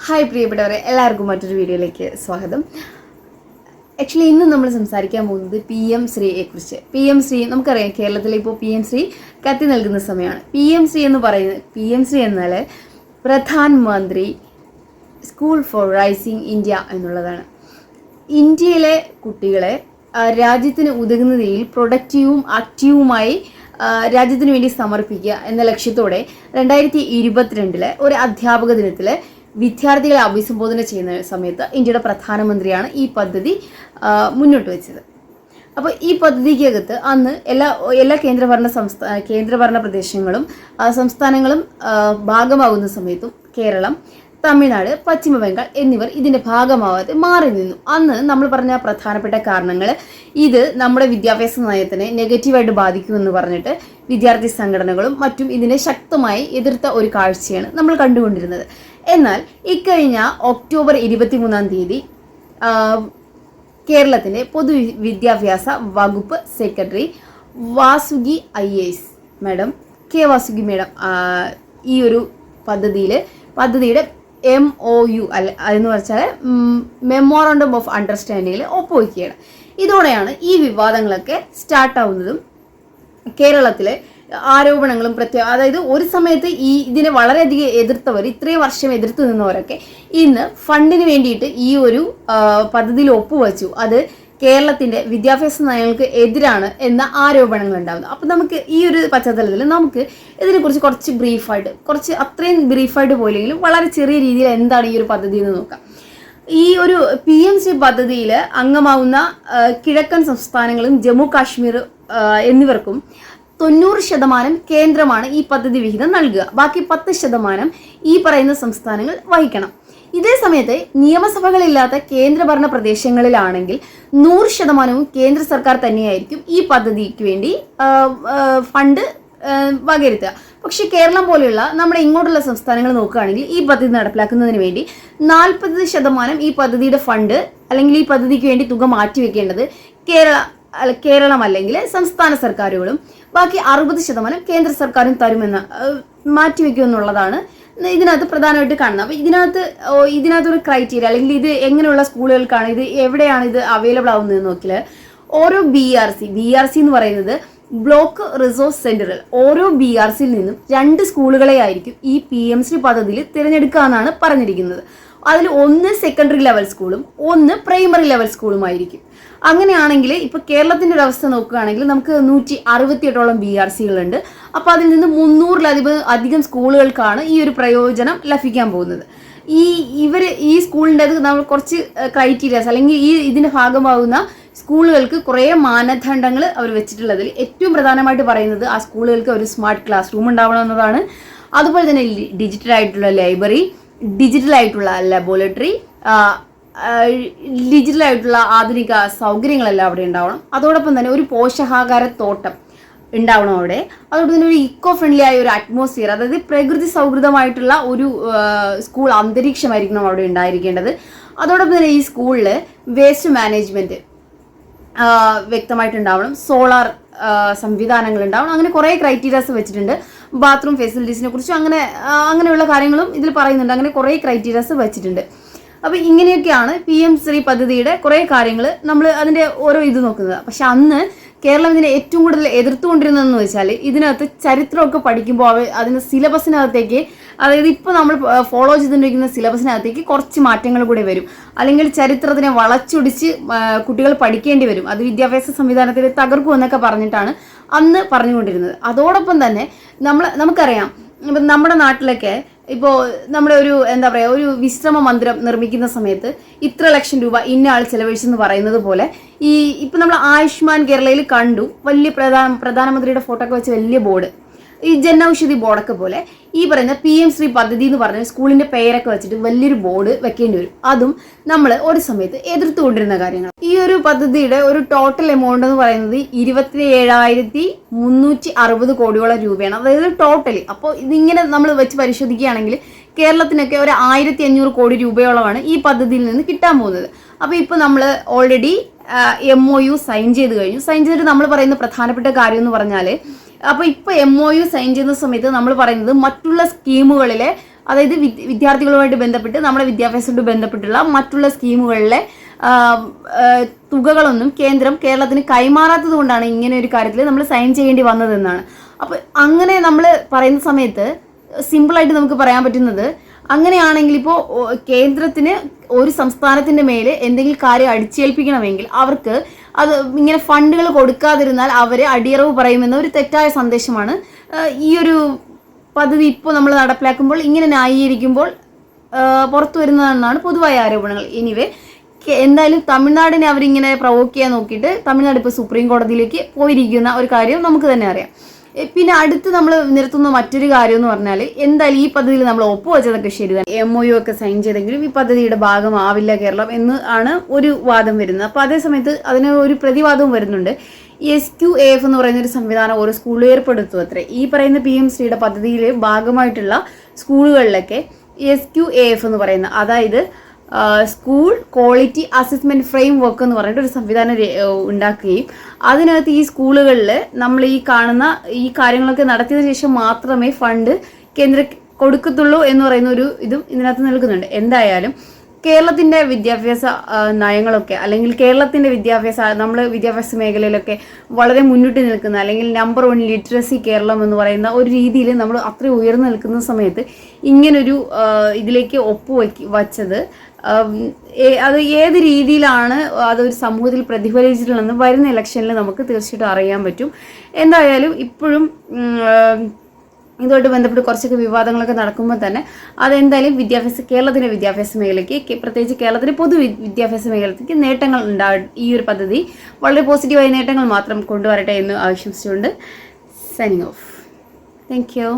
Hi പ്രിയപ്പെട്ടവരെ, എല്ലാവർക്കും മറ്റൊരു വീഡിയോയിലേക്ക് സ്വാഗതം. ആക്ച്വലി ഇന്ന് നമ്മൾ സംസാരിക്കാൻ പോകുന്നത് പി എം ശ്രീയെ കുറിച്ച്. പി എം ശ്രീ നമുക്കറിയാം, കേരളത്തിൽ ഇപ്പോൾ പി എം ശ്രീ കത്തി നൽകുന്ന സമയമാണ്. പി എം ശ്രീ എന്ന് പറയുന്നത്, പി എം ശ്രീ എന്നാൽ പ്രധാനമന്ത്രി സ്കൂൾ ഫോർ റൈസിംഗ് ഇന്ത്യ എന്നുള്ളതാണ്. ഇന്ത്യയിലെ കുട്ടികളെ രാജ്യത്തിന് ഉതകുന്ന രീതിയിൽ പ്രൊഡക്റ്റീവും ആക്റ്റീവുമായി രാജ്യത്തിന് വേണ്ടി സമർപ്പിക്കുക എന്ന ലക്ഷ്യത്തോടെ 2022 ഒരു അധ്യാപക ദിനത്തിൽ വിദ്യാർത്ഥികളെ അഭിസംബോധന ചെയ്യുന്ന സമയത്ത് ഇന്ത്യയുടെ പ്രധാനമന്ത്രിയാണ് ഈ പദ്ധതി മുന്നോട്ട് വെച്ചത്. അപ്പോൾ ഈ പദ്ധതിക്കകത്ത് അന്ന് എല്ലാ കേന്ദ്രഭരണ പ്രദേശങ്ങളും സംസ്ഥാനങ്ങളും ഭാഗമാകുന്ന സമയത്തും കേരളം, തമിഴ്നാട്, പശ്ചിമ ബംഗാൾ എന്നിവർ ഇതിൻ്റെ ഭാഗമാവാതെ മാറി നിന്നു. അന്ന് നമ്മൾ പറഞ്ഞ പ്രധാനപ്പെട്ട കാരണങ്ങൾ, ഇത് നമ്മുടെ വിദ്യാഭ്യാസ നയത്തിനെ നെഗറ്റീവായിട്ട് ബാധിക്കുമെന്ന് പറഞ്ഞിട്ട് വിദ്യാർത്ഥി സംഘടനകളും മറ്റും ഇതിനെ ശക്തമായി എതിർത്ത ഒരു കാഴ്ചയാണ് നമ്മൾ കണ്ടുകൊണ്ടിരുന്നത്. എന്നാൽ ഇക്കഴിഞ്ഞ ഒക്ടോബർ 23 കേരളത്തിൻ്റെ പൊതുവിദ്യാഭ്യാസ വകുപ്പ് secretary Vasuki IAS madam, K Vasuki madam ഈ ഒരു പദ്ധതിയുടെ MOU എന്ന് വെച്ചാൽ മെമ്മോറണ്ടം ഓഫ് അണ്ടർസ്റ്റാൻഡിങ്ങിൽ ഒപ്പുവയ്ക്കുകയാണ്. ഇതോടെയാണ് ഈ വിവാദങ്ങളൊക്കെ സ്റ്റാർട്ടാവുന്നതും കേരളത്തിലെ ആരോപണങ്ങളും അതായത് ഒരു സമയത്ത് ഇതിനെ വളരെയധികം എതിർത്തവർ, ഇത്രയും വർഷം എതിർത്ത് നിന്നവരൊക്കെ ഇന്ന് ഫണ്ടിന് വേണ്ടിയിട്ട് ഈ ഒരു പദ്ധതിയിൽ ഒപ്പുവച്ചു. അത് കേരളത്തിൻ്റെ വിദ്യാഭ്യാസ നയങ്ങൾക്ക് എതിരാണ് എന്ന ആരോപണങ്ങൾ ഉണ്ടാകുന്നു. അപ്പം നമുക്ക് ഈ ഒരു പശ്ചാത്തലത്തിൽ നമുക്ക് ഇതിനെക്കുറിച്ച് കുറച്ച് അത്രയും ബ്രീഫായിട്ട് പോയില്ലെങ്കിലും വളരെ ചെറിയ രീതിയിൽ എന്താണ് ഈ ഒരു പദ്ധതി എന്ന് നോക്കാം. ഈ ഒരു PMC പദ്ധതിയിൽ അംഗമാവുന്ന കിഴക്കൻ സംസ്ഥാനങ്ങളും ജമ്മു കാശ്മീർ എന്നിവർക്കും 90% കേന്ദ്രമാണ് ഈ പദ്ധതി വിഹിതം നൽകുക. ബാക്കി 10% ഈ പറയുന്ന സംസ്ഥാനങ്ങൾ വഹിക്കണം. ഇതേ സമയത്ത് നിയമസഭകളില്ലാത്ത കേന്ദ്രഭരണ പ്രദേശങ്ങളിലാണെങ്കിൽ 100% കേന്ദ്ര സർക്കാർ തന്നെയായിരിക്കും ഈ പദ്ധതിക്ക് വേണ്ടി ഫണ്ട് വകയിരുത്തുക. പക്ഷെ കേരളം പോലെയുള്ള നമ്മുടെ ഇങ്ങോട്ടുള്ള സംസ്ഥാനങ്ങൾ നോക്കുകയാണെങ്കിൽ ഈ പദ്ധതി നടപ്പിലാക്കുന്നതിന് വേണ്ടി 40% ഈ പദ്ധതിയുടെ ഫണ്ട് അല്ലെങ്കിൽ ഈ പദ്ധതിക്ക് വേണ്ടി തുക മാറ്റിവെക്കേണ്ടത് കേരളം അല്ലെങ്കിൽ സംസ്ഥാന സർക്കാരുകളും ബാക്കി 60% കേന്ദ്ര സർക്കാരും തരുമെന്ന് മാറ്റിവെക്കുമെന്നുള്ളതാണ് ഇതിനകത്ത് പ്രധാനമായിട്ട് കാണുന്നത്. അപ്പോൾ ഇതിനകത്തൊരു ക്രൈറ്റീരിയ അല്ലെങ്കിൽ ഇത് എങ്ങനെയുള്ള സ്കൂളുകൾക്കാണ്, ഇത് എവിടെയാണ് ഇത് അവൈലബിൾ ആവുന്നത് നോക്കിയാൽ ഓരോ BRC എന്ന് പറയുന്നത് ബ്ലോക്ക് റിസോഴ്സ് സെന്ററിൽ ഓരോ BRCയിൽ നിന്നും 2 സ്കൂളുകളെ ആയിരിക്കും ഈ PMC പദ്ധതിയിൽ തിരഞ്ഞെടുക്കുക എന്നാണ് പറഞ്ഞിരിക്കുന്നത്. അതിൽ ഒന്ന് സെക്കൻഡറി ലെവൽ സ്കൂളും ഒന്ന് പ്രൈമറി ലെവൽ സ്കൂളുമായിരിക്കും. അങ്ങനെയാണെങ്കിൽ ഇപ്പോൾ കേരളത്തിൻ്റെ ഒരു അവസ്ഥ നോക്കുകയാണെങ്കിൽ നമുക്ക് 168ഓളം BRCകളുണ്ട്. അപ്പോൾ അതിൽ നിന്ന് 300-ലധികം സ്കൂളുകൾക്കാണ് ഈ ഒരു പ്രയോജനം ലഭിക്കാൻ പോകുന്നത്. ഈ സ്കൂളിൻ്റെ അത് നമ്മൾ കുറച്ച് ക്രൈറ്റീരിയാസ് അല്ലെങ്കിൽ ഇതിൻ്റെ ഭാഗമാകുന്ന സ്കൂളുകൾക്ക് കുറേ മാനദണ്ഡങ്ങൾ അവർ വെച്ചിട്ടുള്ളതിൽ ഏറ്റവും പ്രധാനമായിട്ട് പറയുന്നത് ആ സ്കൂളുകൾക്ക് ഒരു സ്മാർട്ട് ക്ലാസ് റൂം ഉണ്ടാവണമെന്നതാണ്. അതുപോലെ തന്നെ ഡിജിറ്റലായിട്ടുള്ള ലൈബ്രറി, ഡിജിറ്റലായിട്ടുള്ള ലബോറട്ടറി, ഡിജിറ്റലായിട്ടുള്ള ആധുനിക സൗകര്യങ്ങളെല്ലാം അവിടെ ഉണ്ടാവണം. അതോടൊപ്പം തന്നെ ഒരു പോഷകാഹാരത്തോട്ടം ഉണ്ടാവണം അവിടെ. അതോടൊപ്പം തന്നെ ഒരു ഇക്കോ ഫ്രണ്ട്ലി ആയ ഒരു അറ്റ്മോസ്ഫിയർ, അതായത് പ്രകൃതി സൗഹൃദമായിട്ടുള്ള ഒരു സ്കൂൾ അന്തരീക്ഷമായിരിക്കണം അവിടെ ഉണ്ടായിരിക്കേണ്ടത്. അതോടൊപ്പം തന്നെ ഈ സ്കൂളിൽ വേസ്റ്റ് മാനേജ്മെൻറ്റ് വ്യക്തമായിട്ടുണ്ടാവണം, സോളാർ സംവിധാനങ്ങൾ ഉണ്ടാവണം. അങ്ങനെ കുറേ ക്രൈറ്റീരിയാസ് വെച്ചിട്ടുണ്ട്. ബാത്റൂം ഫെസിലിറ്റീസിനെ കുറിച്ചും അങ്ങനെയുള്ള കാര്യങ്ങളും ഇതിൽ പറയുന്നുണ്ട്. അങ്ങനെ കുറേ ക്രൈറ്റീരിയാസ് വെച്ചിട്ടുണ്ട്. അപ്പോൾ ഇങ്ങനെയൊക്കെയാണ് PM ശ്രീ പദ്ധതിയുടെ കുറേ കാര്യങ്ങൾ നമ്മൾ അതിൻ്റെ ഓരോ ഇത് നോക്കുന്നത്. പക്ഷെ അന്ന് കേരളം ഇതിനെ ഏറ്റവും കൂടുതൽ എതിർത്തുകൊണ്ടിരുന്നതെന്ന് വെച്ചാൽ ഇതിനകത്ത് ചരിത്രമൊക്കെ പഠിക്കുമ്പോൾ അതിന് സിലബസിനകത്തേക്ക്, അതായത് ഇപ്പോൾ നമ്മൾ ഫോളോ ചെയ്തുകൊണ്ടിരിക്കുന്ന സിലബസിനകത്തേക്ക് കുറച്ച് മാറ്റങ്ങൾ കൂടെ വരും, അല്ലെങ്കിൽ ചരിത്രത്തിനെ വളച്ചൊടിച്ച് കുട്ടികൾ പഠിക്കേണ്ടി വരും, അത് വിദ്യാഭ്യാസ സംവിധാനത്തിൽ തകർക്കുമെന്നൊക്കെ പറഞ്ഞിട്ടാണ് അന്ന് പറഞ്ഞുകൊണ്ടിരുന്നത്. അതോടൊപ്പം തന്നെ നമുക്കറിയാം, ഇപ്പം നമ്മുടെ നാട്ടിലൊക്കെ ഇപ്പോൾ നമ്മുടെ ഒരു വിശ്രമ മന്ദിരം നിർമ്മിക്കുന്ന സമയത്ത് ഇത്ര ലക്ഷം രൂപ ഇന്ന ആൾ ചെലവഴിച്ചെന്ന് പറയുന്നത് പോലെ ഇപ്പം നമ്മൾ ആയുഷ്മാൻ കേരളയിൽ കണ്ടു, വലിയ പ്രധാനമന്ത്രിയുടെ ഫോട്ടോ ഒക്കെ വെച്ച് വലിയ ബോർഡ്, ഈ ജൻ ഔഷധി ബോർഡൊക്കെ പോലെ ഈ പറയുന്ന PM ശ്രീ പദ്ധതി എന്ന് പറഞ്ഞ സ്കൂളിൻ്റെ പേരൊക്കെ വെച്ചിട്ട് വലിയൊരു ബോർഡ് വെക്കേണ്ടി വരും. അതും നമ്മൾ ഒരു സമയത്ത് എതിർത്തുകൊണ്ടിരുന്ന കാര്യങ്ങൾ. ഈ ഒരു പദ്ധതിയുടെ ഒരു ടോട്ടൽ എമൗണ്ട് എന്ന് പറയുന്നത് 27,360 കോടിയോളം രൂപയാണ്, അതായത് ടോട്ടലി. അപ്പോൾ ഇതിങ്ങനെ നമ്മൾ വെച്ച് പരിശോധിക്കുകയാണെങ്കിൽ കേരളത്തിനൊക്കെ ഒരു 1,500 കോടി രൂപയോളമാണ് ഈ പദ്ധതിയിൽ നിന്ന് കിട്ടാൻ പോകുന്നത്. അപ്പോൾ ഇപ്പോൾ നമ്മൾ ഓൾറെഡി MOU സൈൻ ചെയ്തിട്ട് നമ്മൾ പറയുന്ന പ്രധാനപ്പെട്ട കാര്യം എന്ന് പറഞ്ഞാൽ, അപ്പോൾ ഇപ്പോൾ MOU സൈൻ ചെയ്യുന്ന സമയത്ത് നമ്മൾ പറയുന്നത് മറ്റുള്ള സ്കീമുകളിലെ അതായത് വിദ്യാർത്ഥികളുമായിട്ട് ബന്ധപ്പെട്ട് നമ്മുടെ വിദ്യാഭ്യാസവുമായിട്ട് ബന്ധപ്പെട്ടുള്ള മറ്റുള്ള സ്കീമുകളിലെ തുകകളൊന്നും കേന്ദ്രം കേരളത്തിന് കൈമാറാത്തത് കൊണ്ടാണ് ഇങ്ങനെ ഒരു കാര്യത്തിൽ നമ്മൾ സൈൻ ചെയ്യേണ്ടി വന്നതെന്നാണ്. അപ്പോൾ അങ്ങനെ നമ്മൾ പറയുന്ന സമയത്ത് സിമ്പിളായിട്ട് നമുക്ക് പറയാൻ പറ്റുന്നത്, അങ്ങനെയാണെങ്കിൽ ഇപ്പോൾ കേന്ദ്രത്തിന് ഒരു സംസ്ഥാനത്തിൻ്റെ മേലെ എന്തെങ്കിലും കാര്യം അടിച്ചേൽപ്പിക്കണമെങ്കിൽ അവർക്ക് അത് ഇങ്ങനെ ഫണ്ടുകൾ കൊടുക്കാതിരുന്നാൽ അവരെ അടിയറവ് പറയുമെന്ന ഒരു തെറ്റായ സന്ദേശമാണ് ഈ ഒരു പദ്ധതി ഇപ്പോൾ നമ്മൾ നടപ്പിലാക്കുമ്പോൾ ഇങ്ങനെ ന്യായീകരിക്കുമ്പോൾ പുറത്തു വരുന്നതെന്നാണ് പൊതുവായ ആരോപണങ്ങൾ. എനിവേ എന്തായാലും തമിഴ്നാടിനെ അവരിങ്ങനെ പ്രൊവോക്ക് ചെയ്യാൻ നോക്കിയിട്ട് തമിഴ്നാട് ഇപ്പോൾ സുപ്രീം കോടതിയിലേക്ക് പോയിരിക്കുന്ന ഒരു കാര്യം നമുക്ക് തന്നെ അറിയാം. പിന്നെ അടുത്ത് നമ്മൾ നിർത്തുന്ന മറ്റൊരു കാര്യം എന്ന് പറഞ്ഞാൽ, എന്തായാലും ഈ പദ്ധതിയിൽ നമ്മൾ ഒപ്പുവെച്ചതൊക്കെ ശരിയാണ്, MOU ഒക്കെ സൈൻ ചെയ്തെങ്കിലും ഈ പദ്ധതിയുടെ ഭാഗമാവില്ല കേരളം എന്ന് ആണ് ഒരു വാദം വരുന്നത്. അപ്പോൾ അതേ സമയത്ത് അതിന് ഒരു പ്രതിവാദവും വരുന്നുണ്ട്. SQAF എന്ന് പറയുന്ന ഒരു സംവിധാനം ഓരോ സ്കൂളിൽ ഏർപ്പെടുത്തും അത്രേ. ഈ പറയുന്ന PMശ്രീയുടെ പദ്ധതിയിൽ ഭാഗമായിട്ടുള്ള സ്കൂളുകളിലൊക്കെ SQAF എന്ന് പറയുന്ന, അതായത് school quality assessment frame work എന്ന് പറഞ്ഞിട്ട് ഒരു സംവിധാനം ഉണ്ടാക്കുകയും അതിനകത്ത് ഈ സ്കൂളുകളിൽ നമ്മൾ ഈ കാണുന്ന ഈ കാര്യങ്ങളൊക്കെ നടത്തിയതിനു ശേഷം മാത്രമേ ഫണ്ട് കേന്ദ്രം കൊടുക്കത്തുള്ളൂ എന്ന് പറയുന്ന ഒരു ഇതും ഇതിനകത്ത് നൽകുന്നുണ്ട്. എന്തായാലും കേരളത്തിൻ്റെ വിദ്യാഭ്യാസ നയങ്ങളൊക്കെ, അല്ലെങ്കിൽ കേരളത്തിൻ്റെ നമ്മൾ വിദ്യാഭ്യാസ മേഖലയിലൊക്കെ വളരെ മുന്നിട്ട് നിൽക്കുന്ന, അല്ലെങ്കിൽ നമ്പർ 1 ലിറ്ററസി കേരളം എന്ന് പറയുന്ന ഒരു രീതിയിൽ നമ്മൾ അത്രയും ഉയർന്നു നിൽക്കുന്ന സമയത്ത് ഇങ്ങനൊരു ഇതിലേക്ക് വച്ചത് അത് ഏത് രീതിയിലാണ് അതൊരു സമൂഹത്തിൽ പ്രതിഫലിച്ചിട്ടുള്ളതെന്ന് വരുന്ന ഇലക്ഷനിൽ നമുക്ക് തീർച്ചയായിട്ടും അറിയാൻ പറ്റും. എന്തായാലും ഇപ്പോഴും ഇതുമായിട്ട് ബന്ധപ്പെട്ട് കുറച്ചൊക്കെ വിവാദങ്ങളൊക്കെ നടക്കുമ്പോൾ തന്നെ അതെന്തായാലും കേരളത്തിൻ്റെ വിദ്യാഭ്യാസ മേഖലയ്ക്ക്, പ്രത്യേകിച്ച് കേരളത്തിൻ്റെ വിദ്യാഭ്യാസ മേഖലയ്ക്ക് നേട്ടങ്ങൾ ഈ ഒരു പദ്ധതി വളരെ പോസിറ്റീവായ നേട്ടങ്ങൾ മാത്രം കൊണ്ടുവരട്ടെ എന്ന് ആശംസിച്ചുകൊണ്ട് സൈനിങ് ഓഫ്. Thank you.